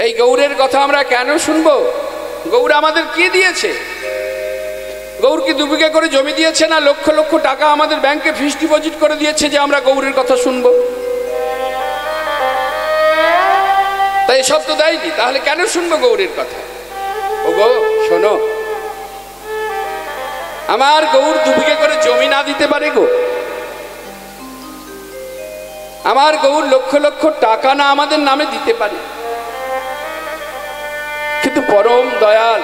এই গৌরের কথা আমরা কেন শুনবো? গৌর আমাদের কি দিয়েছে? গৌর কি 2 বিঘা করে জমি দিয়েছে, না লক্ষ লক্ষ টাকা আমাদের ব্যাংকে ফিক্সড ডিপোজিট করে দিয়েছে যে আমরা গৌরের কথা শুনবো? তাই এসব তো দেয়নি, তাহলে কেন শুনবো গৌরের কথা? ও গো শোনো, আমার গৌর 2 বিঘা করে জমি না দিতে পারে গো? আমার গৌর লক্ষ লক্ষ টাকা না আমাদের নামে দিতে পারে, কিন্তু পরম দয়াল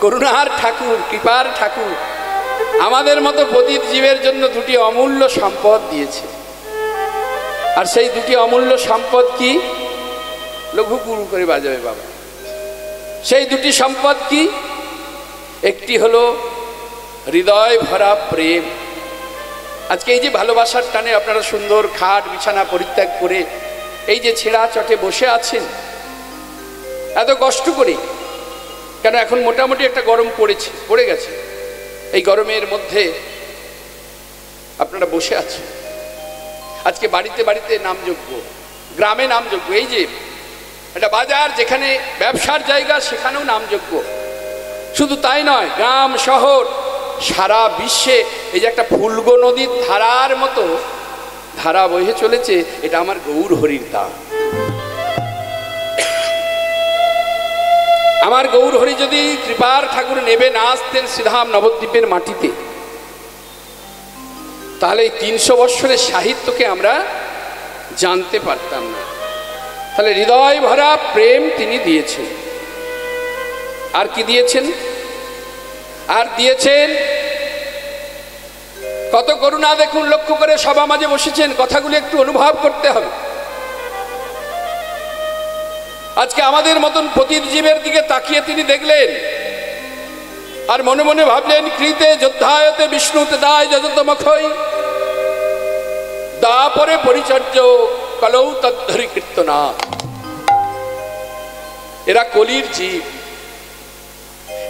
করুণার ঠাকুর, কৃপার ঠাকুর আমাদের মতো পতিত জীবের জন্য 2টি অমূল্য সম্পদ দিয়েছে। আর সেই 2টি অমূল্য সম্পদ কি? লঘু গুরু করে বাজাবে বাবা। সেই 2টি সম্পদ কি? একটি হলো হৃদয় ভরা প্রেম। আজকে এই যে ভালোবাসার টানে আপনারা সুন্দর খাট বিছানা পরিত্যাগ করে এই যে ছেঁড়া চটে বসে আছেন এত কষ্ট করে, কেন এখন মোটামুটি একটা গরম পড়ে গেছে, এই গরমের মধ্যে আপনারা বসে আছেন। আজকে বাড়িতে বাড়িতে নামযজ্ঞ, গ্রামে নামযজ্ঞ, এই যে একটা বাজার যেখানে ব্যবসার জায়গা সেখানেও নামযজ্ঞ। শুধু তাই নয়, গ্রাম শহর সারা বিশ্বে এই যে একটা ফুলগো নদীর ধারার মতো ধারা বহে চলেছে, এটা আমার গৌর হরির দান। আমার গৌর হরি যদি কৃপার ঠাকুর নেবে না আসতেন শ্রীধাম নবদ্বীপের মাটিতে, তাহলে এই 300 বৎসরের সাহিত্যকে আমরা জানতে পারতাম না। তাহলে হৃদয় ভরা প্রেম তিনি দিয়েছেন। আর কি দিয়েছেন? আর দিয়েছেন কত করুণা দেখুন। লক্ষ্য করে সভা মাঝে বসেছেন, কথাগুলো একটু অনুভব করতে হবে। আজকে আমাদের মতন পতিত জীবের দিকে তাকিয়ে তিনি দেখলেন আর মনে মনে ভাবলেন, কৃতে যোদ্ধায়তে বিষ্ণুতে দায় যজতমখই দা পরে পরিচর্য কলৌ তদ্ধরি কীর্তনাথ। এরা কলির জীব,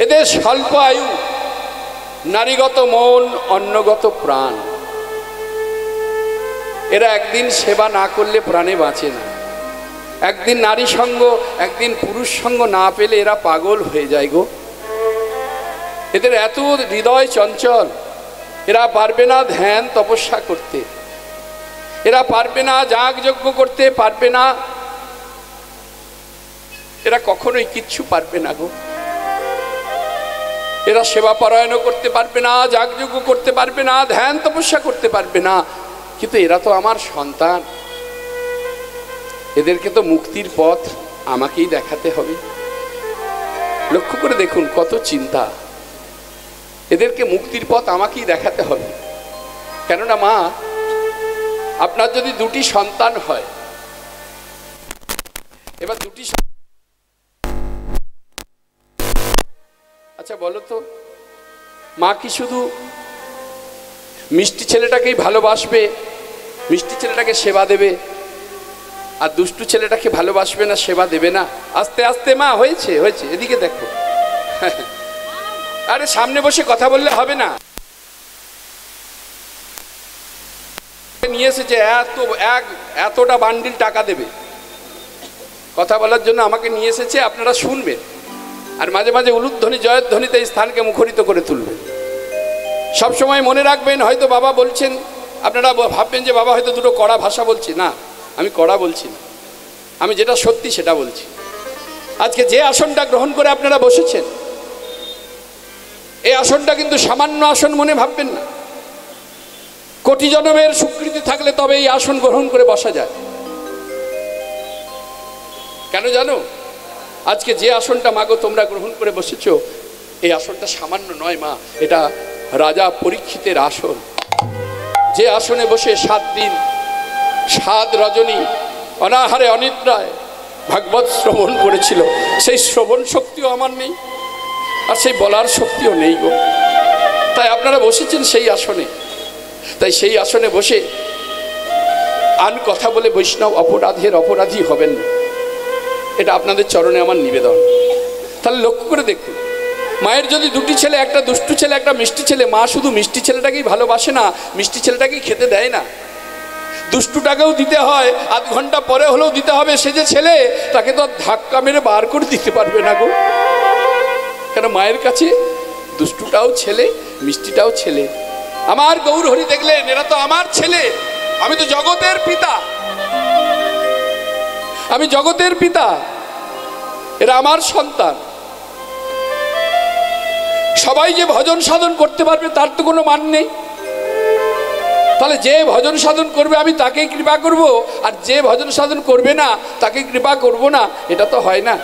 এদের স্বল্প আয়ু, নারীগত মন, অন্নগত প্রাণ। এরা একদিন সেবা না করলে প্রাণে বাঁচে না। একদিন নারী সঙ্গ, একদিন পুরুষ সঙ্গ না পেলে এরা পাগল হয়ে যায় গো। এদের এত হৃদয় চঞ্চল, এরা পারবে না ধ্যান তপস্যা করতে, এরা পারবে না যাগযজ্ঞ করতে, পারবে না, এরা কখনোই কিচ্ছু পারবে না গো। এরা সেবা পরায়ণ করতে পারবে না, যাগযজ্ঞ করতে পারবে না, ধ্যান তপস্যা করতে পারবে না, কিন্তু এরা তো আমার সন্তান। এদেরকে তো মুক্তির পথ আমাকেই দেখাতে হবে। লক্ষ্য করে দেখুন কত চিন্তা। এদেরকে মুক্তির পথ আমাকেই দেখাতে হবে। কেননা মা, আপনার যদি 2টি সন্তান হয়, এবার 2টি, আচ্ছা বলো তো, মা কি শুধু মিষ্টি ছেলেটাকেই ভালোবাসবে, মিষ্টি ছেলেটাকে সেবা দেবে, আর দুষ্টু ছেলেটাকে ভালোবাসবে না, সেবা দেবে না? আস্তে আস্তে মা হয়েছে হয়েছে, এদিকে দেখো। আরে সামনে বসে কথা বললে হবে না। নিয়ে এসেছে এতটা বান্ডিল টাকা দেবে, কথা বলার জন্য আমাকে নিয়ে এসেছে, আপনারা শুনবেন আর মাঝে মাঝে উলুধ্বনি জয়ধ্বনিতে এই স্থানকে মুখরিত করে তুলবেন। সবসময় মনে রাখবেন, হয়তো বাবা বলছেন, আপনারা ভাববেন যে বাবা হয়তো 2টো কড়া ভাষা বলছে। না, আমি কড়া বলছি না, আমি যেটা সত্যি সেটা বলছি। আজকে যে আসনটা গ্রহণ করে আপনারা বসেছেন, এই আসনটা কিন্তু সামান্য আসন মনে ভাববেন না। কোটি জনমের স্বীকৃতি থাকলে তবে এই আসন গ্রহণ করে বসা যায়। কেন জানো? আজকে যে আসনটা মাগো তোমরা গ্রহণ করে বসেছো, এই আসনটা সামান্য নয় মা, এটা রাজা পরীক্ষিতের আসন। যে আসনে বসে 7 দিন 7 রজনী অনাহারে অনিদ্রায় ভাগবত শ্রবণ করেছিল, সেই শ্রবণ শক্তিও আমার নেই, আর সেই বলার শক্তিও নেই গো। তাই আপনারা বসেছেন সেই আসনে, তাই সেই আসনে বসে আন কথা বলে বৈষ্ণব অপরাধী হবেন না, এটা আপনাদের চরণে আমার নিবেদন। তাহলে লক্ষ্য করে দেখুন, মায়ের যদি 2টি ছেলে, একটা দুষ্টু ছেলে, একটা মিষ্টি ছেলে, মা শুধু মিষ্টি ছেলেটাকেই ভালোবাসে না, মিষ্টি ছেলেটাকেই খেতে দেয় না। দুষ্টুটাকেও দিতে হয়, আধ ঘন্টা পরে হলেও দিতে হবে। সে যে ছেলে, তাকে তো ধাক্কা মেরে বার করে দিতে পারবে না গো। কেন মায়ের কাছে দুষ্টুটাও ছেলে, মিষ্টিটাও ছেলে। আমার গৌর হরি দেখলেন এরা তো আমার ছেলে, আমি তো জগতের পিতা, আমি জগতের পিতা, এরা আমার সন্তান। সবাই যে ভজন সাধন করতে পারবে তার তো কোনো মান নেই। তাহলে যে ভজন সাধন করবে আমি তাকেই কৃপা করব, আর যে ভজন সাধন করবে না তাকে কৃপা করব না, এটা তো হয় না।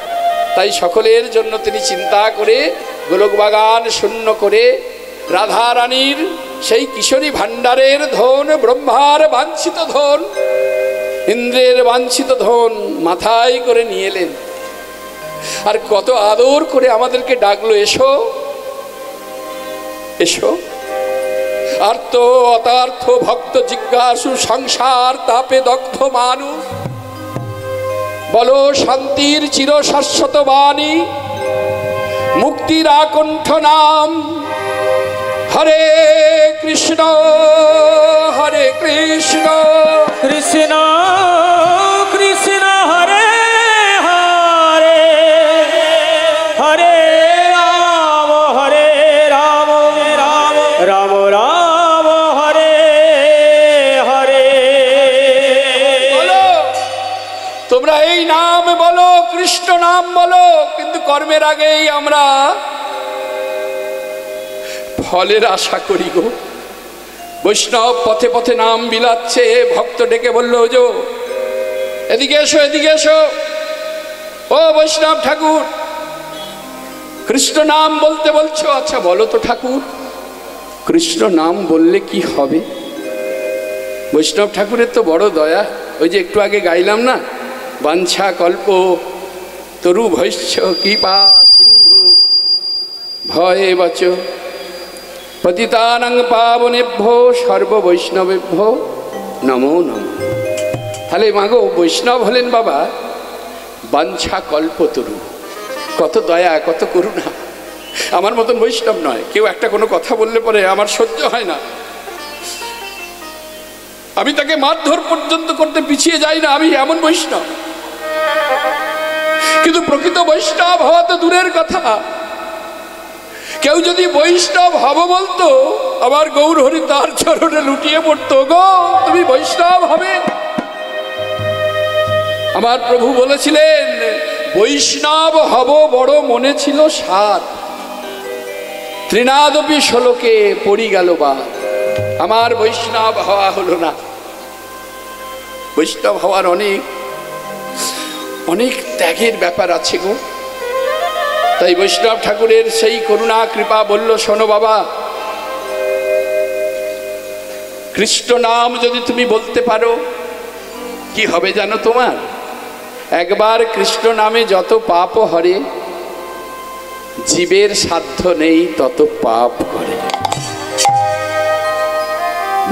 তাই সকলের জন্য তিনি চিন্তা করে গোলক বাগান শূন্য করে রাধা রানীর সেই কিশোরী ভাণ্ডারের ধন, ব্রহ্মার বাঞ্ছিত ধন, ইন্দ্রের বাঞ্ছিত ধন মাথায় করে নিয়ে এলেন। আর কত আদর করে আমাদেরকে ডাকলো, এসো এসো। আর্ত অতার্থ ভক্ত জিজ্ঞাসু সংসার তাপে দগ্ধ মানুষ, বলো শান্তির চির শাশ্বত বাণী, মুক্তির আকণ্ঠ নাম। হরে কৃষ্ণ হরে কৃষ্ণ কৃষ্ণ কৃষ্ণ হরে হরে, হরে রাম হরে রাম, রাম রাম রাম হরে হরে। বলো তোমরা এই নাম বলো, কৃষ্ণ নাম বলো, কিন্তু কর্মের আগেই আমরা ফলের আশা করি গো। বৈষ্ণব পথে পথে নাম বিলাচ্ছে, ভক্ত ডেকে বলল, যো এদিকে এসো, এদিকে এসো। ও বৈষ্ণব ঠাকুর, কৃষ্ণ নাম বলতে বলছো, আচ্ছা বলো তো ঠাকুর, কৃষ্ণ নাম বললে কি হবে? বৈষ্ণব ঠাকুরের তো বড় দয়া। ওই যে একটু আগে গাইলাম না, বাঞ্ছা কল্প তরু ভৈষ্য কৃপা সিন্ধু ভয়ে বচ পতিতানাং পাবনেভ্যো সর্ব বৈষ্ণবেভ্যো নমো নমঃ। তাহলে মাগো বৈষ্ণব হলেন বাবা বাঞ্ছা কল্পতরু। কত দয়া, কত করুণা। আমার মতন বৈষ্ণব নয়, কেউ একটা কোনো কথা বললে পরে আমার সহ্য হয় না, আমি তাকে মারধর পর্যন্ত করতে পিছিয়ে যাই না, আমি এমন বৈষ্ণব। কিন্তু প্রকৃত বৈষ্ণব হওয়া তো দূরের কথা। কেউ যদি বৈষ্ণব হব বলতো, আমার গৌর হরি তার চরণে লুটিয়ে পড়তো, গো তুমি বৈষ্ণব হবে। আমার প্রভু বলেছিলেন বৈষ্ণব হব বড় মনে ছিল সাত, ত্রিনাদপি ষোলকে পড়ি গেল বা। আমার বৈষ্ণব হওয়া হলো না। বৈষ্ণব হওয়ার অনেক অনেক ত্যাগের ব্যাপার আছে গো। তাই বৈষ্ণব ঠাকুরের সেই করুণা কৃপা বলল, শোনো বাবা, কৃষ্ণ নাম যদি তুমি বলতে পারো কি হবে জানো? তোমার একবার কৃষ্ণ নামে যত পাপ হরে, জীবের সাধ্য নেই তত পাপ করে।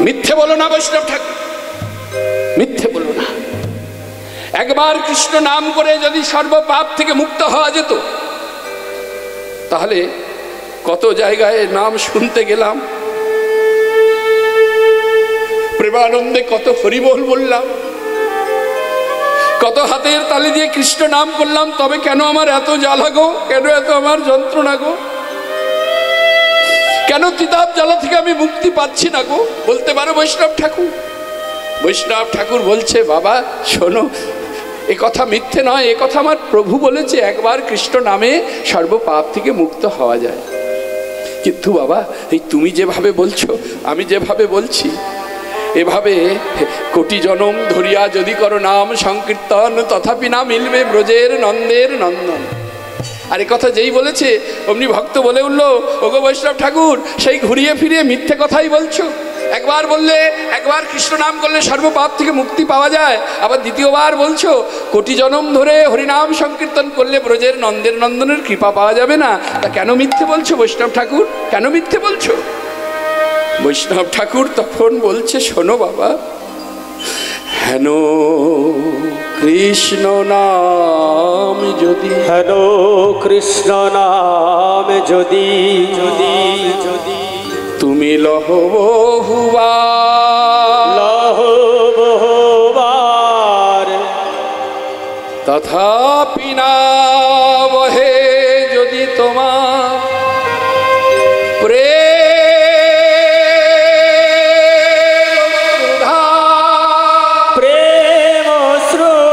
মিথ্যে বলো না বৈষ্ণব ঠাকুর, মিথ্যে বলো না। একবার কৃষ্ণ নাম করে যদি সর্ব পাপ থেকে মুক্ত হওয়া যেত, তাহলে কত জায়গায় নাম শুনতে গেলাম, প্রেমানন্দে কত হরিবোল বললাম, কত হাতের তালি দিয়ে কৃষ্ণ নাম করলাম, তবে কেন আমার এত জ্বালা গো? কেন এত আমার যন্ত্রণা গো? কেন তিতাব জ্বালা থেকে আমি মুক্তি পাচ্ছি না গো? বলতে পারো বৈষ্ণব ঠাকুর? বৈষ্ণব ঠাকুর বলছে, বাবা শোনো, এ কথা মিথ্যে নয়, এ কথা আমার প্রভু বলেছে, একবার কৃষ্ণ নামে সর্ব পাপ থেকে মুক্ত হওয়া যায়। কিন্তু বাবা এই তুমি যেভাবে বলছো, আমি যেভাবে বলছি, এভাবে কোটি জনম ধরিয়া যদি করো নাম সংকীর্তন, তথাপি না মিলবে ব্রজের নন্দের নন্দন। আর এ কথা যেই বলেছে অমনি ভক্ত বলে উঠলো, ওগো বৈষ্ণব ঠাকুর, সেই ঘুরিয়ে ফিরিয়ে মিথ্যে কথাই বলছো। একবার বললে, একবার কৃষ্ণ নাম করলে সর্বপাপ থেকে মুক্তি পাওয়া যায়, আবার দ্বিতীয়বার বলছো কোটি জনম ধরে হরিনাম সংকীর্তন করলে ব্রজের নন্দের নন্দনের কৃপা পাওয়া যাবে না। তা কেন মিথ্যে বলছো বৈষ্ণব ঠাকুর? কেন মিথ্যে বলছো? বৈষ্ণব ঠাকুর তখন বলছে, শোনো বাবা, হেন কৃষ্ণ নাম যদি, হেন কৃষ্ণ নাম যদি, যদি যদি তুমি লহ বহুবার, লহ বহু তথাপি না বহে যদি তোমার প্রেম শ্রুধা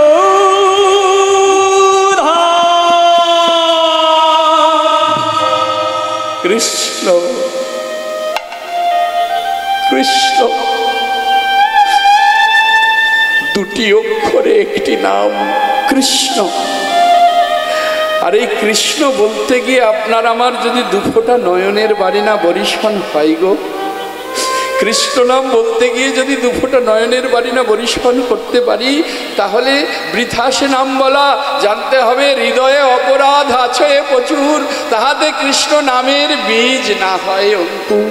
কৃষ্ণ কৃষ্ণ দুটি অক্ষরে একটি নাম কৃষ্ণ। আর এই কৃষ্ণ বলতে গিয়ে আপনার আমার যদি দুফোঁটা নয়নের বাড়ি না বরিশন হয় গো, কৃষ্ণ নাম বলতে গিয়ে যদি দুফোঁটা নয়নের বাড়ি না বরিশন করতে পারি, তাহলে বৃথা সে নাম বলা। জানতে হবে হৃদয়ে অপরাধ আছে প্রচুর, তাহাতে কৃষ্ণ নামের বীজ না হয় অঙ্কুর।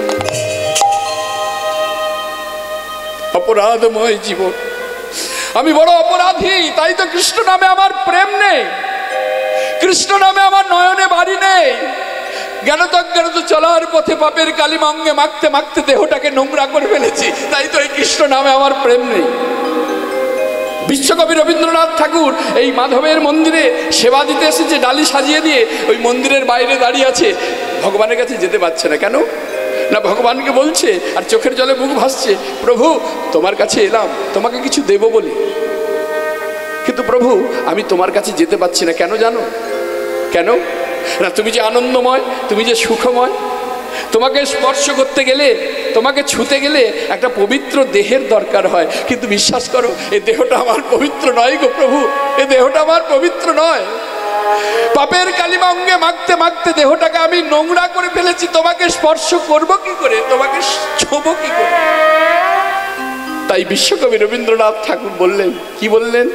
অপরাধময় জীবন, আমি বড় অপরাধী, তাই তো কৃষ্ণ নামে আমার প্রেম নেই, কৃষ্ণ নামে আমার নয়নে বাড়ি নেই। জ্ঞানত অজ্ঞানত চলার পথে পাপের কালিমা অঙ্গে মাখতে মাখতে দেহটাকে নোংরা করে ফেলেছি, তাই তো এই কৃষ্ণ নামে আমার প্রেম নেই। বিশ্বকবি রবীন্দ্রনাথ ঠাকুর এই মাধবের মন্দিরে সেবা দিতে এসেছে, ডালি সাজিয়ে দিয়ে ওই মন্দিরের বাইরে দাঁড়িয়ে আছে, ভগবানের কাছে যেতে পারছে না। কেন না, ভগবানকে বলছে আর চোখের জলে মুখ ভাসছে, প্রভু তোমার কাছে এলাম তোমাকে কিছু দেব বলে, কিন্তু প্রভু আমি তোমার কাছে যেতে পারছি না। কেন জানো? কেন না, তুমি যে আনন্দময়, তুমি যে সুখময়, তোমাকে স্পর্শ করতে গেলে, তোমাকে ছুতে গেলে একটা পবিত্র দেহের দরকার হয়, কিন্তু বিশ্বাস করো এই দেহটা আমার পবিত্র নয় গো প্রভু, এই দেহটা আমার পবিত্র নয়। পাপের কালিমা অঙ্গে মাখতে মাখতে দেহটাকে আমি নোংরা করে ফেলেছি, তোমাকে স্পর্শ করব কি করে, তোমাকে ছোঁবো কি করে? তাই বিশ্বকবি রবীন্দ্রনাথ ঠাকুর বললেন, কি বললেন,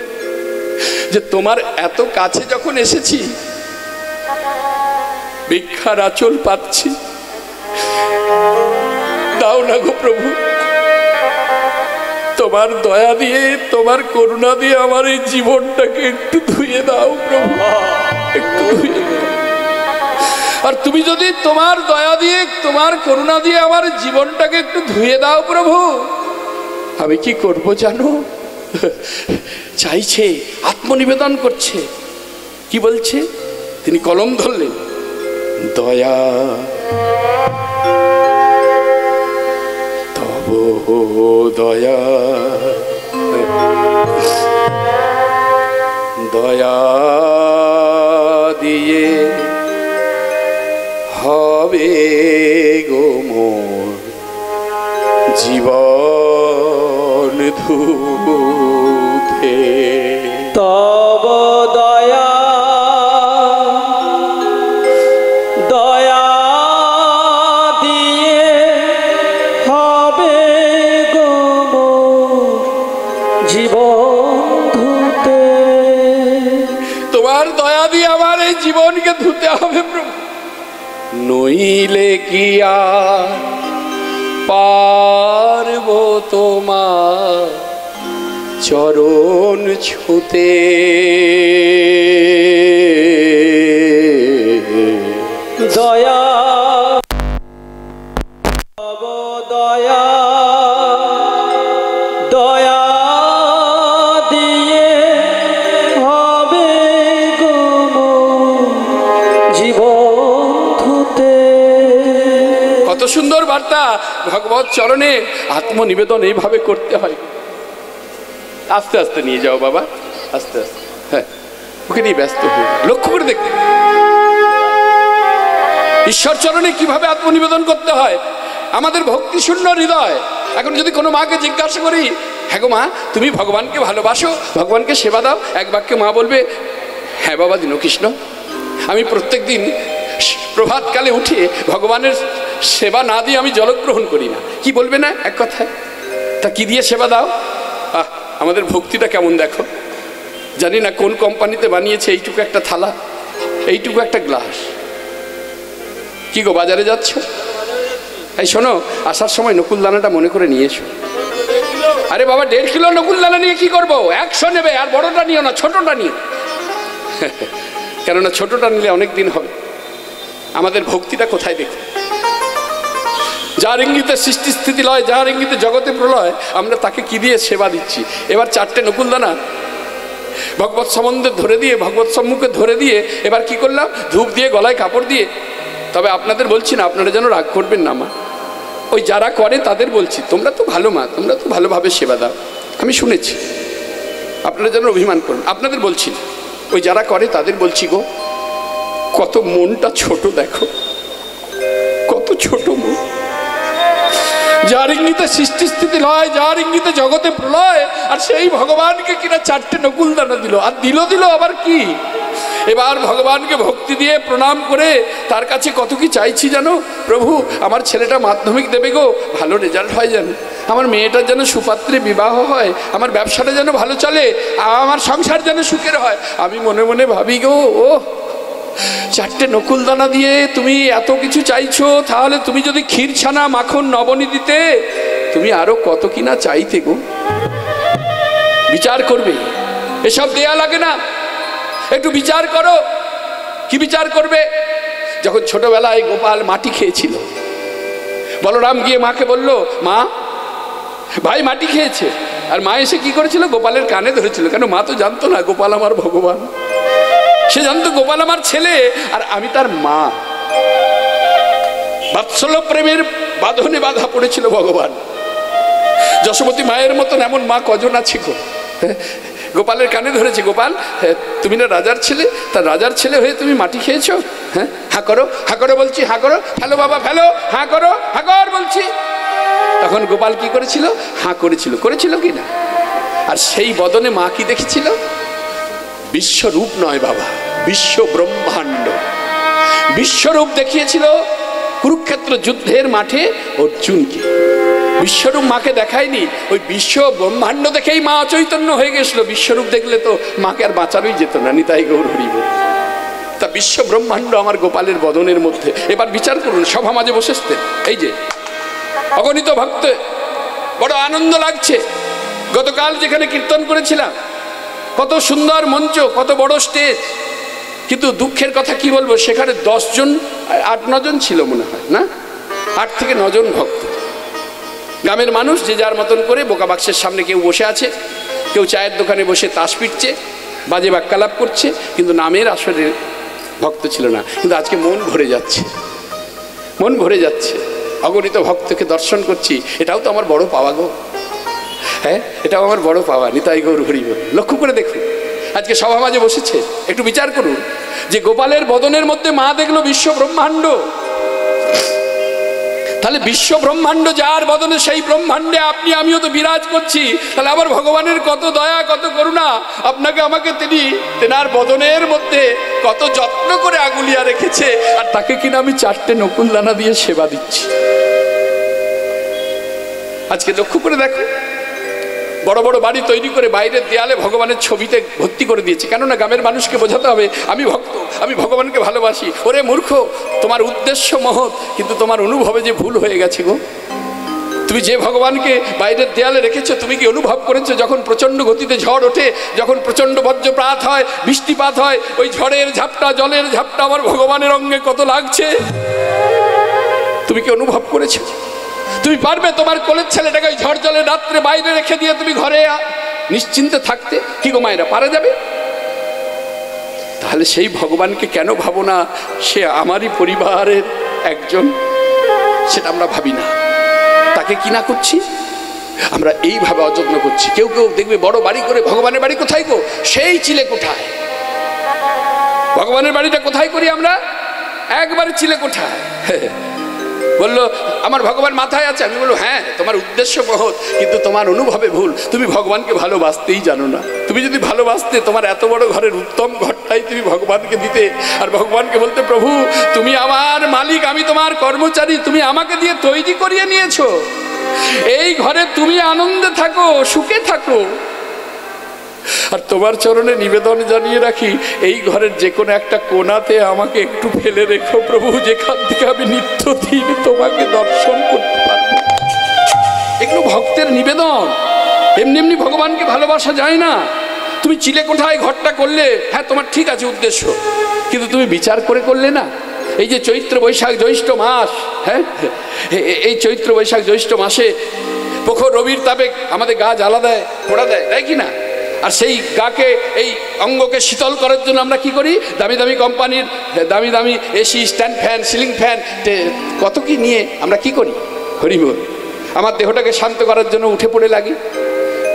যে তোমার এত কাছে যখন এসেছি, ভিক্ষার আঁচল পাচ্ছি, দাও না গো প্রভু, তোমার দয়া দিয়ে তোমার করুণা দিয়ে আমার এই জীবনটাকে একটু ধুয়ে দাও প্রভু, একটু ধুয়ে দাও। আর তুমি যদি তোমার দয়া দিয়ে তোমার করুণা দিয়ে আমার জীবনটাকে একটু ধুয়ে দাও প্রভু, আমি কি করব জানো? চাইছে, আত্মনিবেদন করছে। কি বলছে? তিনি কলম ধরলেন, দয়া তব দয়া, দয়া দিয়ে হবে গো মোর জীবন ধুতে। তব দয়া দয়া দিয়ে হবে গো মোর জীবন ধুতে। তোমার দয়া দিয়ে আমার এই জীবনকে ধুতে হবে প্রভু, নইলে কি আর পারব তোমার চরণ ছুতে। দয়া তব দয়া দয়া দিয়ে হবে গো মোর জীবন ধুতে। কত সুন্দর বার্তা! ভগবত চরণে আত্মনিবেদন এইভাবে করতে হয়। আস্তে আস্তে নিয়ে যাও বাবা, আস্তে আস্তে। হ্যাঁ, ওকে নিয়ে ব্যস্ত হয়ে লক্ষ্য করে দেখতে ঈশ্বর চরণে কিভাবে আত্মনিবেদন করতে হয়। আমাদের ভক্তি শূন্য হৃদয়। এখন যদি কোনো মাকে জিজ্ঞাসা করি, হ্যাঁ গো মা তুমি ভগবানকে ভালোবাসো, ভগবানকে সেবা দাও, এক বাক্যে মা বলবে, হ্যাঁ বাবা দীনকৃষ্ণ, আমি প্রত্যেক দিন প্রভাতকালে উঠে ভগবানের সেবা না দিয়ে আমি জলগ্রহণ করি না। কি বলবে না এক কথায়? তা কি দিয়ে সেবা দাও? আমাদের ভক্তিটা কেমন দেখো। জানি না কোন কোম্পানিতে বানিয়েছে এইটুকু একটা থালা, এইটুকু একটা গ্লাস। কি গো বাজারে যাচ্ছ? এই শোনো, আসার সময় নকুল দানাটা মনে করে নিয়ে এসো। আরে বাবা 1.5 কিলো নকুল দানা নিয়ে কি করবো? 100 নেবে, আর বড়টা নিও না, ছোটটা নিও। কেননা ছোটটা নিলে অনেক দিন হবে। আমাদের ভক্তিটা কোথায় দেখি? যার ইঙ্গিতে সৃষ্টি স্থিতি লয়, যার ইঙ্গিতে জগতে প্রলয়, আমরা তাকে কি দিয়ে সেবা দিচ্ছি? এবার 4টে নকুল দানা ভগবত সম্বন্ধে ধরে দিয়ে, ভগবত সম্মুখে ধরে দিয়ে এবার কি করলাম, ধূপ দিয়ে, গলায় কাপড় দিয়ে। তবে আপনাদের বলছি না, আপনারা যেন রাগ করবেন না মা, ওই যারা করে তাদের বলছি, তোমরা তো ভালো মা, তোমরা তো ভালোভাবে সেবা দাও, আমি শুনেছি, আপনারা যেন অভিমান করুন, আপনাদের বলছি না, ওই যারা করে তাদের বলছি গো, কত মনটা ছোট দেখো, কত ছোট মন। যার ইঙ্গিতে সৃষ্টি স্থিতি লয়, যার ইঙ্গিতে জগতে প্রলয়, আর সেই ভগবানকে কিনা 4টে নকুল দানা দিল, আর দিল আবার কি। এবার ভগবানকে ভক্তি দিয়ে প্রণাম করে তার কাছে কত কি চাইছি জানো, প্রভু আমার ছেলেটা মাধ্যমিক দেবে গো, ভালো রেজাল্ট হয় যেন, আমার মেয়েটার যেন সুপাত্রে বিবাহ হয়, আমার ব্যবসাটা যেন ভালো চলে, আমার সংসার যেন সুখের হয়। আমি মনে মনে ভাবি গো, ও 4টে নকুল দানা দিয়ে তুমি এত কিছু চাইছো, তাহলে তুমি যদি ক্ষীর ছানা মাখন নবনী দিতে, তুমি আরো কত কিনা চাইতে গো। বিচার করবে, এসব দেয়া লাগে না, একটু বিচার করো। কি বিচার করবে? যখন ছোটবেলায় গোপাল মাটি খেয়েছিল, বলরাম গিয়ে মাকে বলল, মা ভাই মাটি খেয়েছে, আর মা এসে কি করেছিল, গোপালের কানে ধরেছিল। কেন? মা তো জানতো না গোপাল আমার ভগবান, সে জানতো গোপাল আমার ছেলে আর আমি তার মা। বাৎসল্য প্রেমের বাঁধনে বাধা পড়েছিল ভগবান। যশোমতী মায়ের মতন এমন মা কজন আছে গো। গোপালের কানে ধরেছে, গোপাল তুমি না রাজার ছেলে, তার রাজার ছেলে হয়ে তুমি মাটি খেয়েছো, হ্যাঁ হা করো, হা করো বলছি, হা করো, ফেলো বাবা ফেলো, হা করো, হা কর বলছি। তখন গোপাল কি করেছিল, হা করেছিল, করেছিল কি না? আর সেই বদনে মা কি দেখেছিল, বিশ্বরূপ নয় বাবা, বিশ্ব ব্রহ্মাণ্ড। বিশ্বরূপ দেখিয়েছিল কুরুক্ষেত্র যুদ্ধের মাঠে অর্জুনকে। বিশ্বরূপ মাকে দেখায়নি, ওই বিশ্ব ব্রহ্মাণ্ড দেখেই মা অচৈতন্য হয়ে গেছিল। বিশ্বরূপ দেখলে তো মাকে আর বাঁচানোই যেত না, নিতাই গৌর হরি বল। তা বিশ্ব ব্রহ্মাণ্ড আমার গোপালের বদনের মধ্যে। এবার বিচার করুন, সভা মাঝে বসেছেন, এই যে অগণিত ভক্ত, বড় আনন্দ লাগছে। গতকাল যেখানে কীর্তন করেছিলাম, কত সুন্দর মঞ্চ, কত বড় স্টেজ, কিন্তু দুঃখের কথা কি বলবো, সেখানে 10 জন 8-9 জন ছিল মনে হয়, না 8 থেকে 9 জন ভক্ত। গ্রামের মানুষ যে যার মতন করে বোকা বাক্সের সামনে কেউ বসে আছে, কেউ চায়ের দোকানে বসে তাস পিটছে, বাজে বাক্যালাপ করছে, কিন্তু নামের আসলে ভক্ত ছিল না। কিন্তু আজকে মন ভরে যাচ্ছে, মন ভরে যাচ্ছে, অগণিত ভক্তকে দর্শন করছি। এটাও তো আমার বড় পাওয়া গো, হ্যাঁ এটাও আমার বড় পাওয়া, নিতাই গৌর হরি বল। লক্ষ্য করে দেখুন, আজকে সভা মাঝে বসেছে, একটু বিচার করুন যে গোপালের বদনের মধ্যে মা দেখলো বিশ্ব ব্রহ্মাণ্ড। তাহলে বিশ্ব ব্রহ্মাণ্ড যার বদনে, সেই ব্রহ্মাণ্ডে আপনি আমিও তো বিরাজ করছি। তাহলে আবার ভগবানের কত দয়া, কত করুণা, আপনাকে আমাকে তিনি তেনার বদনের মধ্যে কত যত্ন করে আগুলিয়া রেখেছে, আর তাকে কিনা আমি 4টে নকুল দানা দিয়ে সেবা দিচ্ছি। আজকে লক্ষ্য করে দেখো, বড় বড় বাড়ি তৈরি করে বাইরের দেয়ালে ভগবানের ছবিতে ভর্তি করে দিয়েছে। কেননা গ্রামের মানুষকে বোঝাতে হবে আমি ভক্ত, আমি ভগবানকে ভালোবাসি। ওরে মূর্খ, তোমার উদ্দেশ্য মহৎ, কিন্তু তোমার অনুভবে যে ভুল হয়ে গেছে গো। তুমি যে ভগবানকে বাইরের দেয়ালে রেখেছো, তুমি কি অনুভব করেছো যখন প্রচণ্ড গতিতে ঝড় ওঠে, যখন প্রচণ্ড বজ্রপাত হয়, বৃষ্টিপাত হয়, ওই ঝড়ের ঝাপটা, জলের ঝাপটা আমার ভগবানের অঙ্গে কত লাগছে? তুমি কি অনুভব করেছো? তুমি পারবে তোমার কোলের ছেলেটাকে ওই ঝড় জলের রাত্রে বাইরে রেখে দিয়ে তুমি ঘরে নিশ্চিন্তে থাকতে? কি গো মায়েরা, পারা যাবে? তাহলে সেই ভগবানকে কেন ভাবো না সে আমারই পরিবারের একজন? সেটা আমরা ভাবি না। তাকে কি না করছি আমরা, এইভাবে অযত্ন করছি। কেউ কেউ দেখবে বড় বাড়ি করে, ভগবানের বাড়ি কোথায় গো? সেই চিলে কোঠায়। ভগবানের বাড়িটা কোথায় করি আমরা? একবারে চিলে কোঠায়। বললো আমার ভগবান মাথায় আছে। আমি বললো হ্যাঁ, তোমার উদ্দেশ্য মহৎ, কিন্তু তোমার অনুভবে ভুল। তুমি ভগবানকে ভালোবাসতেই জানো না। তুমি যদি ভালোবাসতে, তোমার এত বড় ঘরের উত্তম ঘরটাই তুমি ভগবানকে দিতে, আর ভগবানকে বলতে প্রভু তুমি আমার মালিক, আমি তোমার কর্মচারী, তুমি আমাকে দিয়ে তৈরি করিয়ে নিয়েছো, এই ঘরে তুমি আনন্দে থাকো, সুখে থাকো। আর তোমার চরণে নিবেদন জানিয়ে রাখি, এই ঘরের যে কোনো একটা কোণাতে আমাকে একটু ফেলে রেখো প্রভু, যেখান থেকে আমি নিত্যদিন তোমাকে দর্শন করতে পারবো। এগুলো ভক্তের নিবেদন। এমনি এমনি ভগবানকে ভালোবাসা যায় না। তুমি চিলে কোঠায় ঘরটা করলে, হ্যাঁ তোমার ঠিক আছে উদ্দেশ্য, কিন্তু তুমি বিচার করে করলে না। এই যে চৈত্র বৈশাখ জ্যৈষ্ঠ মাস, হ্যাঁ এই চৈত্র বৈশাখ জ্যৈষ্ঠ মাসে প্রখর রবির তাপে আমাদের গা জ্বালা দেয়, পোড়া দেয়, তাই কি না? আর সেই গাকে, এই অঙ্গকে শীতল করার জন্য আমরা কি করি? দামি দামি কোম্পানির দামি দামি AC, stand fan, ceiling fan, কত কি নিয়ে আমরা কি করি? হরি বল। আমার দেহটাকে শান্ত করার জন্য উঠে পড়ে লাগি,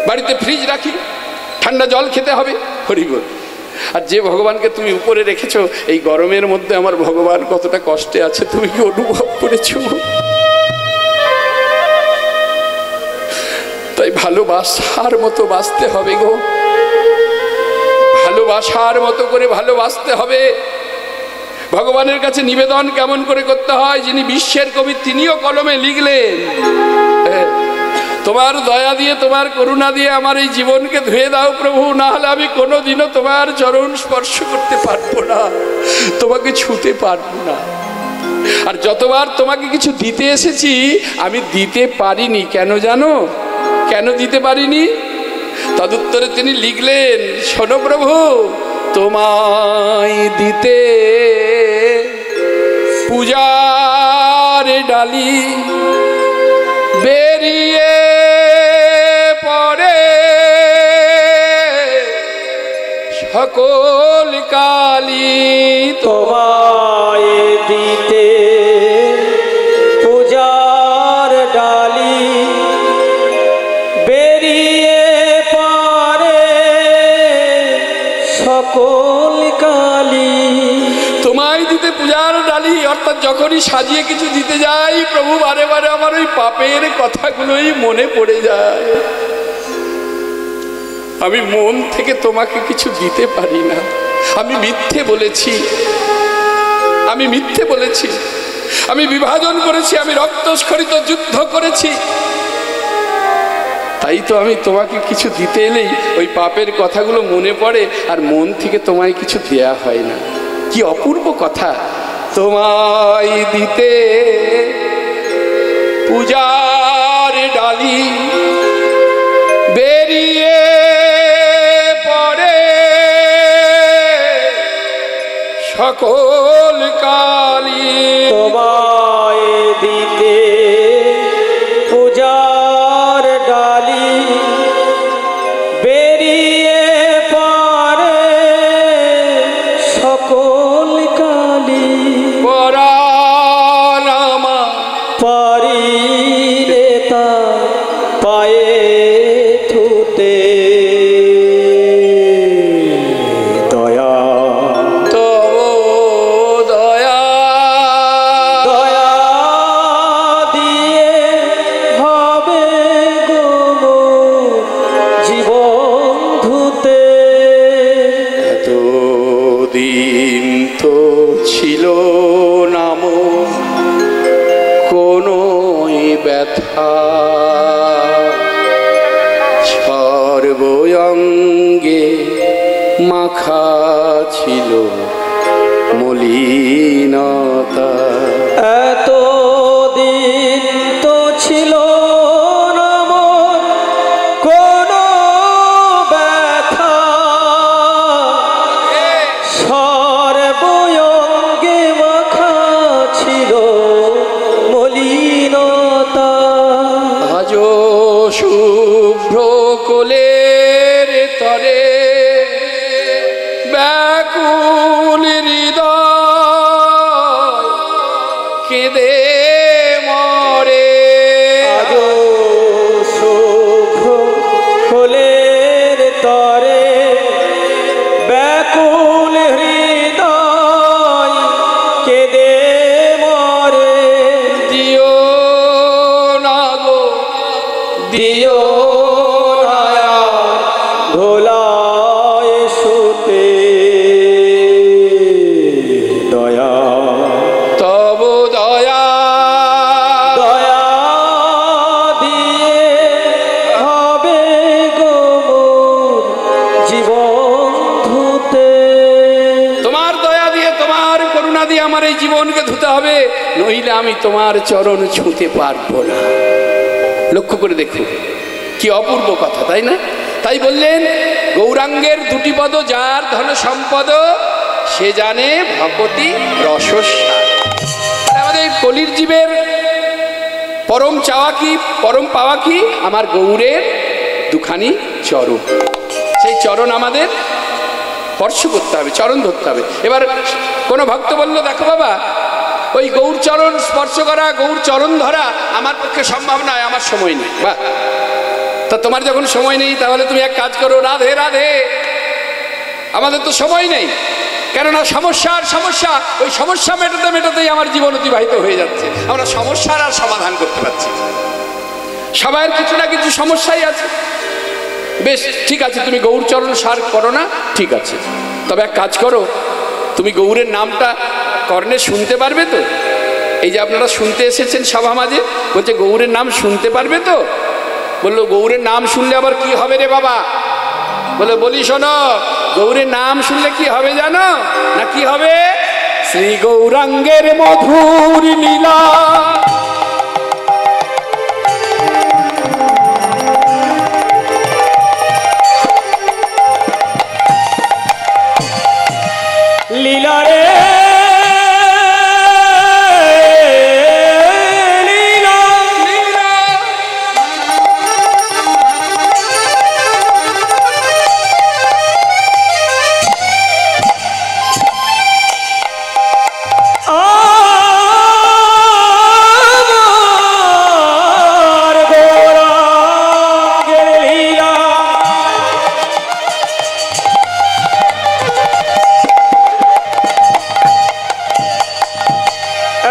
বাড়িতে ফ্রিজ রাখি, ঠান্ডা জল খেতে হবে, হরি বল। আর যে ভগবানকে তুমি উপরে রেখেছো, এই গরমের মধ্যে আমার ভগবান কতটা কষ্টে আছে তুমি কি অনুভব করেছো? তাই ভালোবাসার মতো বাঁচতে হবে গো, ভালোবাসার মতো করে ভালোবাসতে হবে। ভগবানের কাছে নিবেদন কেমন করে করতে হয়? যিনি বিশ্বের কবি তিনিও কলমে লিখলেন, তোমার দয়া দিয়ে, তোমার করুণা দিয়ে আমার এই জীবনকে ধুয়ে দাও প্রভু, না হলে আমি কোনোদিনও তোমার চরণ স্পর্শ করতে পারবো না, তোমাকে ছুঁতে পারবো না। আর যতবার তোমাকে কিছু দিতে এসেছি আমি দিতে পারিনি, কেন জানো? কেন দিতে পারিনি? তদুত্তরে তিনি লিখলেন, শোনো প্রভু, তোমায় দিতে পূজার ডালি বেরিয়ে পড়ে সকল কালি, তোমায় দিতে পূজার ডালি বেরিয়ে পড়ে সকল কালি। তোমায় দিতে পূজার ডালি, অর্থাৎ যখনই সাজিয়ে কিছু দিতে যাই প্রভু, বারে বারে আমার ওই পাপের কথাগুলোই মনে পড়ে যায়। আমি মন থেকে তোমাকে কিছু দিতে পারি না, আমি মিথ্যে বলেছি, আমি মিথ্যে বলেছি, আমি বিভাজন করেছি, আমি রক্তস্খলিত যুদ্ধ করেছি। তাই তো আমি তোমাকে কিছু দিতে এলেই ওই পাপের কথাগুলো মনে পড়ে, আর মন থেকে তোমায় কিছু দেয়া হয় না। কি অপূর্ব কথা! তোমায় দিতে পূজার ডালি বেরিয়ে পড়ে সকল কালি, তোমায় দিতে পূজার ডালি বেরিয়ে পড়ে সকল কালি। পরাণ আমার পারিলে তা পায়ে থুতে দয়া, তব দয়া, দয়া দিয়ে হবে গো জীবন ধুতে। এতদিন তো ছিল নাম কোনো ব্যথা, সর্বঙ্গে মাখা ছিল মলিনতা। এত দিন তো ছিল না মোর কোনো ব্যথা, সর্বঙ্গে মাখা ছিল মলিনতা। আজো শুভ্র কোলের তরে ব্যাকুল হৃদয় কেঁদে মরে। আজো শুভ্র কোলের তরে ব্যাকুল হৃদয় কেঁদে মরে। দিও না গো, দিও রায়া ধোলায় শুতে দয়া, তব দয়া, দয়া দিয়ে হবে গো মোর জীবন ধুতে। তোমার দয়া দিয়ে, তোমার করুণা দিয়ে আমার এই জীবনকে ধুতে হবে, নইলে আমি তোমার চরণ ছুঁতে পারবো না। লক্ষ্য করে দেখো কি অপূর্ব কথা, তাই না? তাই বললেন, গৌরাঙ্গের দুটি পদ যার ধন সম্পদ, সে জানে ভকতি রসস্বাদ। আমাদের কলির জীবের পরম চাওয়া কি, পরম পাওয়া কি? আমার গৌরের দুখানি চরণ। সেই চরণ আমাদের স্পর্শ করতে হবে, চরণ ধরতে হবে। এবার কোনো ভক্ত বলল, দেখো বাবা, ওই গৌর চরণ স্পর্শ করা, গৌর চরণ ধরা আমার পক্ষে সম্ভব নয়, আমার সময় নেই। বা তা তোমার যখন সময় নেই, তাহলে তুমি এক কাজ করো, রাধে রাধে। আমাদের তো সময় নেই, কেননা সমস্যা, ওই সমস্যা মেটাতে মেটাতেই আমার জীবন অতিবাহিত হয়ে যাচ্ছে। আমরা সমস্যার আর সমাধান করতে পারছি। সবার কিছু না কিছু সমস্যাই আছে। বেশ, ঠিক আছে, তুমি গৌরচরণ সার করো না, ঠিক আছে, তবে এক কাজ করো, তুমি গৌরের নামটা কর্ণে শুনতে পারবে তো? এই যে আপনারা শুনতে এসেছেন সভা মাঝে, বলছে গৌরের নাম শুনতে পারবে তো? বললো, গৌরের নাম শুনলে আবার কি হবে রে বাবা? বলে, বলি শোনো, গৌরের নাম শুনলে কি হবে জানো না? কি হবে? শ্রী গৌরাঙ্গের মধুর লীলা, লীলা রে লীলা, লীলা। আমার গৌরাঙ্গের লীলা,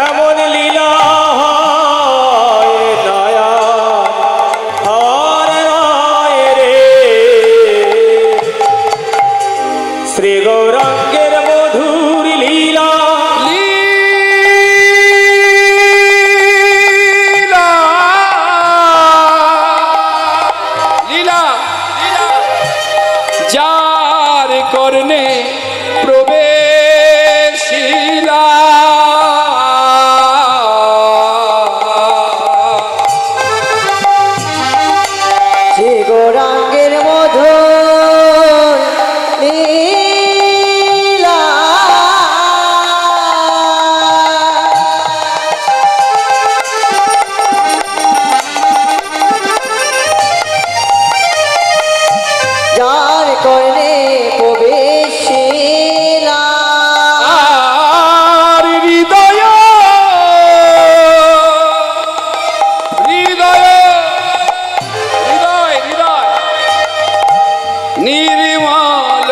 এমন লীলা হয় দয়াল হরে রায় রে, শ্রী গৌরাঙ্গের মধুর লীলা, লীলা, লীলা, লীলা। যার কর্ণে প্রবেশিলা, শ্রী গৌরাঙ্গের মধুর লীলা, যার কর্ণে প্রবেশিলা, আর হৃদয়, হৃদয়, হৃদয়, হৃদয় নির্মল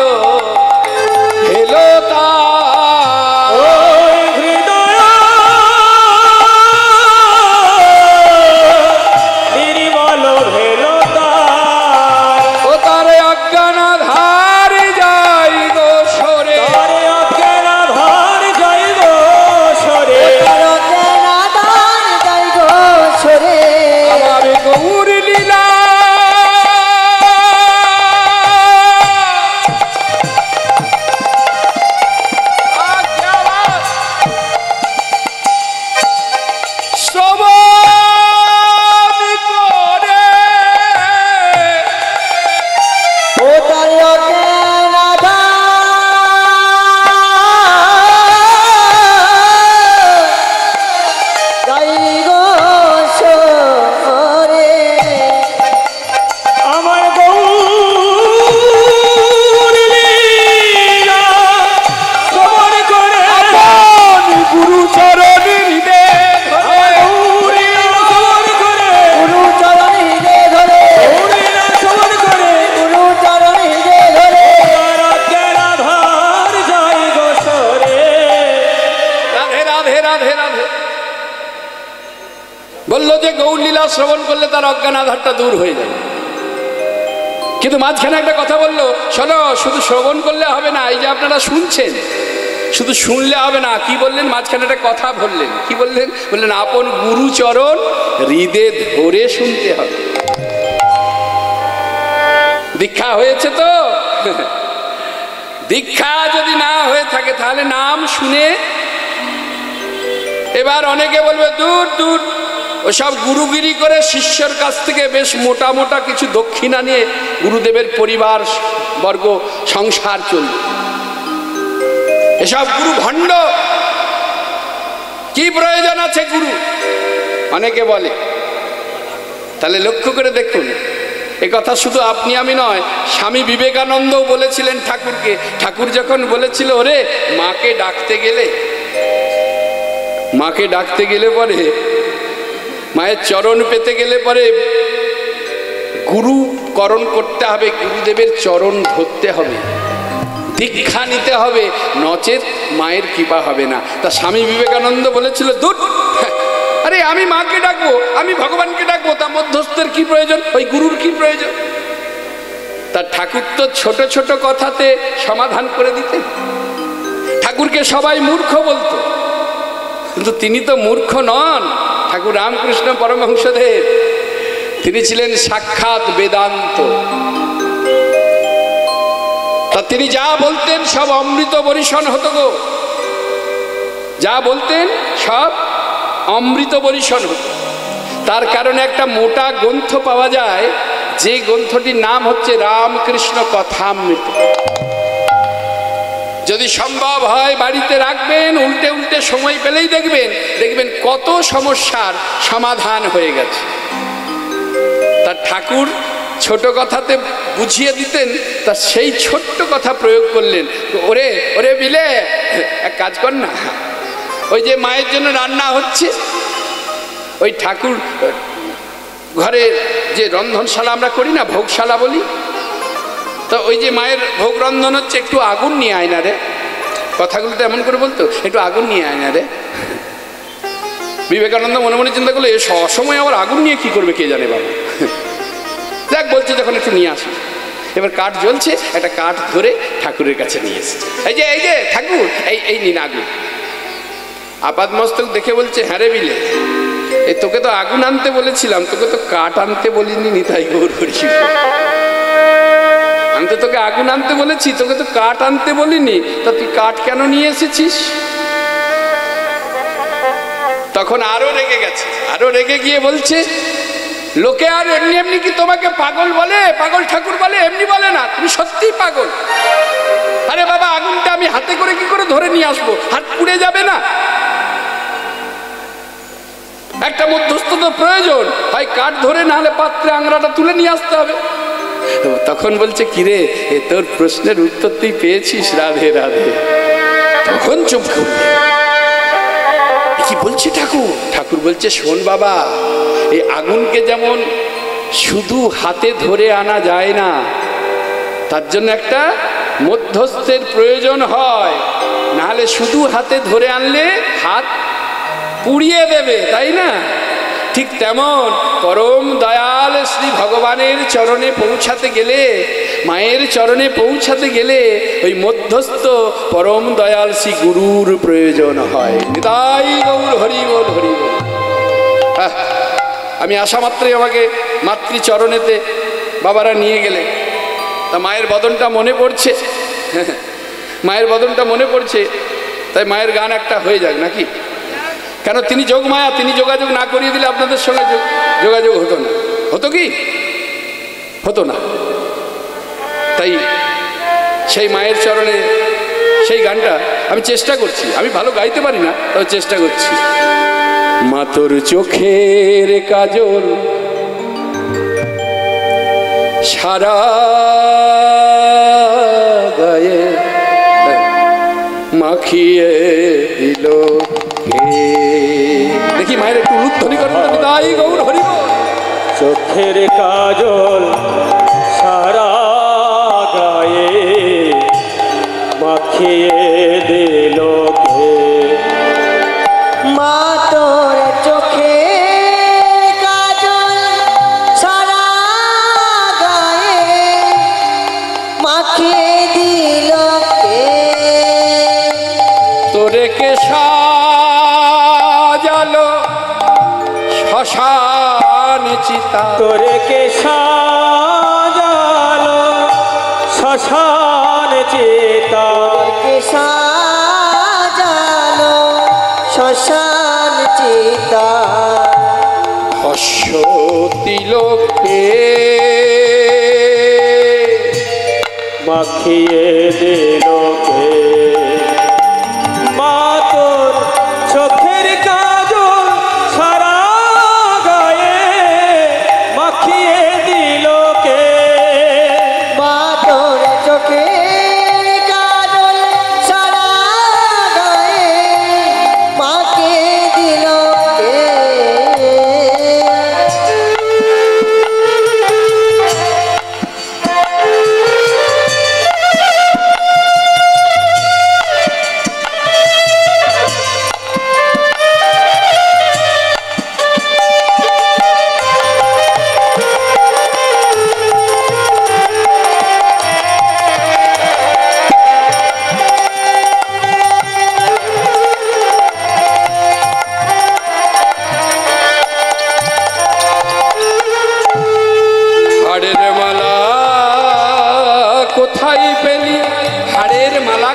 হেলো তার। ওই হৃদয় নির্মল ভেলতা, ও তার অজ্ঞান ধার যাই গো সরে, তারে অজ্ঞান ধার যাই গো সরে, নাদান যাই গো সরে, আমার গৌর লীলা। শ্রবণ করে ও তার অজ্ঞানাধা, যাই গো সরে, আমার গৌর লীলা শ্রবণ করে, আপন গুরু চরণ হৃদে আমার গৌর লীলা শ্রবণ করে, গুরু চরণ হৃদে ধরে, গৌর লীলা শ্রবণ করে, গুরু চরণ হৃদে ধরে, তার অজ্ঞান ধার যাই গো সরে। রাধে রাধে রাধে রাধে। বললো যে গৌরলীলা শ্রবণ করলে তার অজ্ঞান আধারটা দূর হয়ে যায়। কিন্তু মাঝখানে একটা কথা বললো, শোনো, শুধু শ্রবণ করলে হবে না, এই যে আপনারা শুনছেন, শুধু শুনলে হবে না। কি বললেন? মাঝখানে একটা কথা বললেন। কি বললেন? বললেন আপন গুরুচরণ হৃদে ধরে শুনতে হবে। দীক্ষা হয়েছে তো? দীক্ষা যদি না হয়ে থাকে তাহলে নাম শুনে, এবার অনেকে বলবে দূর দূর, ওসব গুরুগিরি করে শিষ্যর কাছ থেকে বেশ মোটা মোটা কিছু দক্ষিণা নিয়ে গুরুদেবের পরিবার বর্গ সংসার চলবে। এসব গুরু ভণ্ড, কি প্রয়োজন আছে গুরু? অনেকে বলে। তাহলে লক্ষ্য করে দেখুন, এ কথা শুধু আপনি আমি নয়, স্বামী বিবেকানন্দও বলেছিলেন ঠাকুরকে। ঠাকুর যখন বলেছিল, ওরে মাকে ডাকতে গেলে পরে, মায়ের চরণ পেতে গেলে পরে গুরুকরণ করতে হবে, গুরুদেবের চরণ ধরতে হবে, দীক্ষা নিতে হবে, নচেত মায়ের কৃপা হবে না। তা স্বামী বিবেকানন্দ বলেছিল, দূর, আরে আমি মাকে ডাকবো, আমি ভগবানকে ডাকবো, তা মধ্যস্থের কি প্রয়োজন, ওই গুরুর কি প্রয়োজন? তার ঠাকুর তো ছোট ছোট কথাতে সমাধান করে দিতেন। ঠাকুরকে সবাই মূর্খ বলতো, কিন্তু তিনি তো মূর্খ নন। ঠাকুর রামকৃষ্ণ পরমহংসদেব, তিনি ছিলেন সাক্ষাৎ বেদান্ত। তা তিনি যা বলতেন সব অমৃত বরিশন হতো গো, যা বলতেন সব অমৃত বরিশন হতো। তার কারণে একটা মোটা গ্রন্থ পাওয়া যায়, যে গ্রন্থটির নাম হচ্ছে রামকৃষ্ণ কথামৃত। যদি সম্ভব হয় বাড়িতে রাখবেন, উল্টে উল্টে সময় পেলেই দেখবেন কত সমস্যার সমাধান হয়ে গেছে। তার ঠাকুর ছোট কথাতে বুঝিয়ে দিতেন, তা সেই ছোট্ট কথা প্রয়োগ করলেন। ওরে ওরে বিলে, এক কাজ কর না, ওই যে মায়ের জন্য রান্না হচ্ছে, ওই ঠাকুর ঘরে যে রন্ধনশালা আমরা করি না, ভোগশালা বলি, তো ওই যে মায়ের ভোগ রন্ধন হচ্ছে, একটু আগুন নিয়ে আয় না রে। কথাগুলো তো এমন করে বলতো, একটু আগুন নিয়ে আয় না রে। বিবেকানন্দ মনে মনে চিন্তা করলো, এ সবসময় আবার আগুন নিয়ে কি করবে কে জানে বাবা। দেখ বলছে যখন একটু নিয়ে আসি। এবার কাঠ জ্বলছে, একটা কাঠ ধরে ঠাকুরের কাছে নিয়ে এসেছে। এই যে ঠাকুর, এই নিন আগুন। আপাদ মস্তক দেখে বলছে, হ্যাঁ রে বিলে, এই তোকে তো আগুন আনতে বলেছিলাম, তোকে তো কাঠ আনতে বলিনি। নিতাই গৌর হরি। আমি তো তোকে আগুন আনতে বলেছি, তোকে তো কাঠ আনতে বলিনি, তা তুই কাঠ কেন নিয়ে এসেছিস? তখন আরো রেগে গেছে, আরো রেগে গিয়ে বলছে, লোকে আর এমনি এমনি কি তোমাকে পাগল বলে, পাগল ঠাকুর বলে, এমনি বলে না, তুমি সত্যিই পাগল। আরে বাবা, আগুনটা আমি হাতে করে কি করে ধরে নিয়ে আসবো, হাত পুড়ে যাবে না? একটা মধ্যস্থ তো প্রয়োজন, হয় কাঠ ধরে, না হলে পাত্রে আংরাটা তুলে নিয়ে আসতে হবে। তখন বলছে, কিরে, এ তোর প্রশ্নের উত্তর তুই পেয়েছিস, রাধে রাধে। তখন চুপ করবে, কি বলছে ঠাকুর? ঠাকুর বলছে, শোন বাবা, এই আগুনকে যেমন শুধু হাতে ধরে আনা যায় না, তার জন্য একটা মধ্যস্থের প্রয়োজন হয়, নাহলে শুধু হাতে ধরে আনলে হাত পুড়িয়ে দেবে, তাই না? ঠিক তেমন পরম দয়াল শ্রী ভগবানের চরণে পৌঁছাতে গেলে, মায়ের চরণে পৌঁছাতে গেলে ওই মধ্যস্থ পরম দয়াল শ্রী গুরুর প্রয়োজন হয়। নিতাই গৌর হরি বল, হরি বল। আমি আসা মাত্রই আমাকে মাতৃচরণেতে বাবারা নিয়ে গেলে, তা মায়ের বদনটা মনে পড়ছে, মায়ের বদনটা মনে পড়ছে, তাই মায়ের গান একটা হয়ে যাক নাকি? কেন, তিনি যোগমায়া, তিনি যোগাযোগ না করিয়ে দিলে আপনাদের সঙ্গে যোগাযোগ হতো না। হতো কি? হতো না। তাই সেই মায়ের চরণে সেই গানটা আমি চেষ্টা করছি, আমি ভালো গাইতে পারি না, তবে চেষ্টা করছি। মা তোর চোখের কাজল সারা গায়ে মাখিয়ে দিল কে। দেখি মায়ের একটু উলুধ্বনি করেন, তাই গৌর হরি বল। চোখের কাজল সারা গায়ে মাখিয়ে দিল কে। মা তোর চোখে কাজল সারা গায়ে মাখিয়ে দিল কে। তোরে কে সাজালো শ্মশান চিতা, তোরে কে সাজালো শ্মশান চিতা। কে সাজালো শ্মশান চিতা। হর্ষ তিলকে মাখিয়ে দিল কে। মা তোর চোখের কাজল সারা গায়ে মাখিয়ে দিল কে।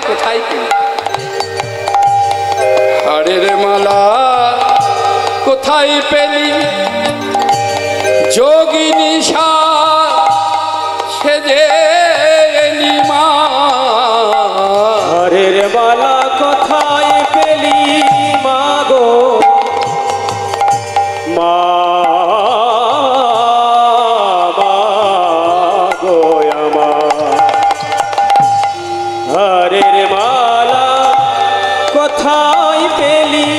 কোথায় পেলি? হারের মালা কোথায় পেলি? যোগিনী সেজে এলি মা। হারের মালা কোথায় পেলি মা গো মা গো আমার। হারের মালা কোথায় পেলি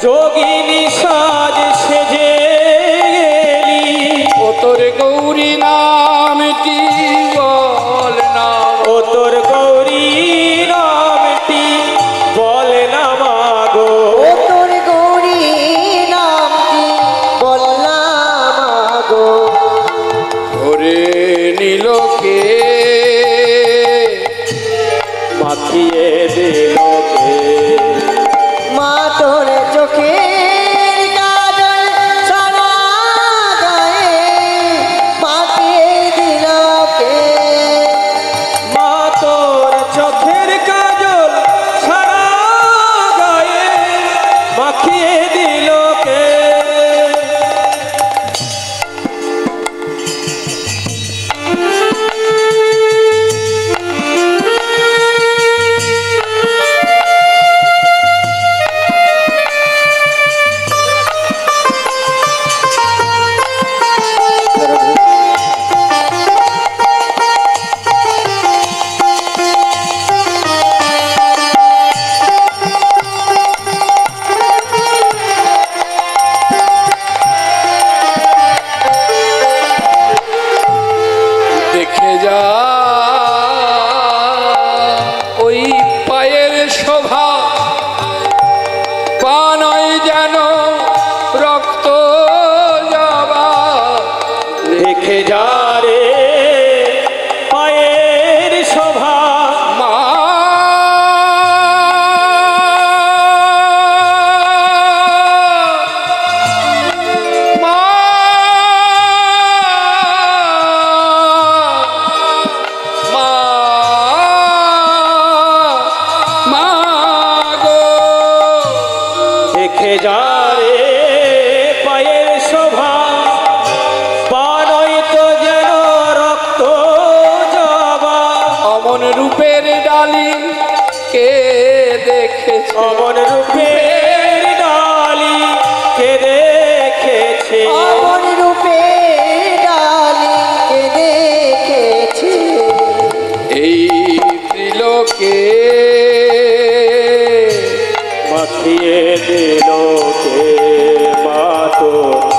যোগিনী সাজ সেজে এলি। ও তোর গৌরী নামটি বল না, ও তোর গৌরী নামটি বল না মা গো। ও তোর গৌরী নামটি বললাম গো। ওরে নীলকে মাখিয়ে দিল কে মা তোর চোখের কাজল সারা গায়ে মাখিয়ে দিল কে। মা তোর চোখের কাজল সারা গায়ে মাখিয়ে দিল কে। দেখে যা ওই পায়ের শোভা, পা নয় যেন রক্ত যাবা। দেখে যা রে পায়ের শোভা মা মা মা মা গো। দেখে যা রে পায়ের শোভা পা নয় তো যেন রক্ত যাবা। অমন রূপের ডালি কে দেখেছে? অমন রূপের ডালি কে দেখেছে? অমন রূপে ডালিকে দেখেছে। এই ত্রিলোকে মাখিয়ে দিল কে মা তোর